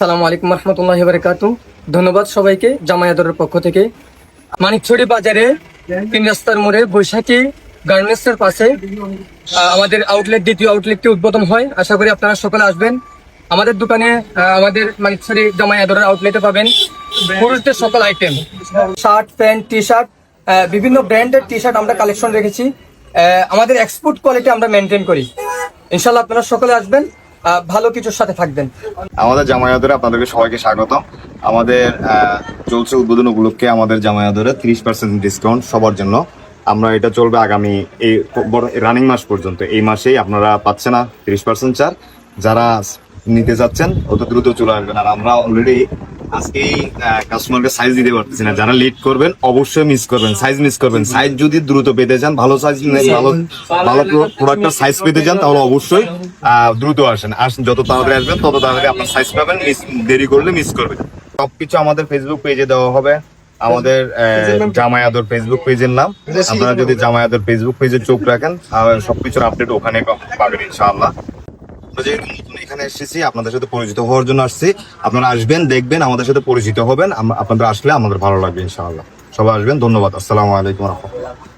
আসসালামু আলাইকুম রহমতুল্লাহি বারাকাতু। ধন্যবাদ সবাইকে জামায়াতের পক্ষ থেকে। মানিকছড়ি বাজারে 3 রাস্তার মোড়ে বৈশাখী গার্মেন্টস এর পাশে আমাদের আউটলেট, দ্বিতীয় আউটলেটটি উদ্বোধন হয়। আশা করি আপনারা সকলে আসবেন। আমাদের দোকানে আমাদের মানিকছড়ি জামায়াতের আউটলেটে পাবেন পুরুষদের সকল item, shirt, pant, T shirt, বিভিন্ন ব্র্যান্ডের টি শার্ট আমরা কালেকশন রেখেছি। আমাদের এক্সপোর্ট কোয়ালিটি আমরা মেনটেন করি। ইনশাল্লাহ আপনারা সকলে আসবেন, ভালো কিছুর সাথে থাকবেন। আমাদের জামায়াতের আপনাদেরকে সবাইকে স্বাগত। আমাদের চলছে উদ্বোধন উপলক্ষে আমাদের জামায়াতের 30% ডিসকাউন্ট সবার জন্য। আমরা এটা চলবে আগামী এই রানিং মাস পর্যন্ত। এই মাসেই আপনারা পাচ্ছেন না 30% ছাড়। যারা নিতে চাচ্ছেন অত দ্রুত চলে আসবেন। আর আমরা অলরেডি আজকেই কাস্টমারকে সাইজ দিতে পারতেছি না। যারা লিড করবেন অবশ্যই মিস করবেন, সাইজ মিস করবেন। সাইজ যদি দ্রুত পেতে চান, ভালো সাইজ, ভালো প্রোডাক্টের সাইজ পেতে চান, তাহলে অবশ্যই দ্রুত আসেন। যত তাড়াতাড়ি আসবেন তত তাড়াতাড়ি আপনার সাইজ পাবেন। দেরি করলে মিস করবেন। সবকিছু আমাদের ফেসবুক পেজে দেওয়া হবে। আমাদের জামায়াতের ফেসবুক পেজের নাম। আপনারা যদি জামায়াতের ফেসবুক পেজে চোখ রাখেন, সবকিছুর আপডেট ওখানে পাবেন ইনশাআল্লাহ। আমরা যেহেতু নতুন এখানে এসেছি, আপনাদের সাথে পরিচিত হওয়ার জন্য আসছি। আপনারা আসবেন, দেখবেন, আমাদের সাথে পরিচিত হবেন। আপনাদের আসলে আমাদের ভালো লাগবে ইনশাআল্লাহ। সবাই আসবেন। ধন্যবাদ। আসসালামু আলাইকুম ওয়া রাহমাতুল্লাহ।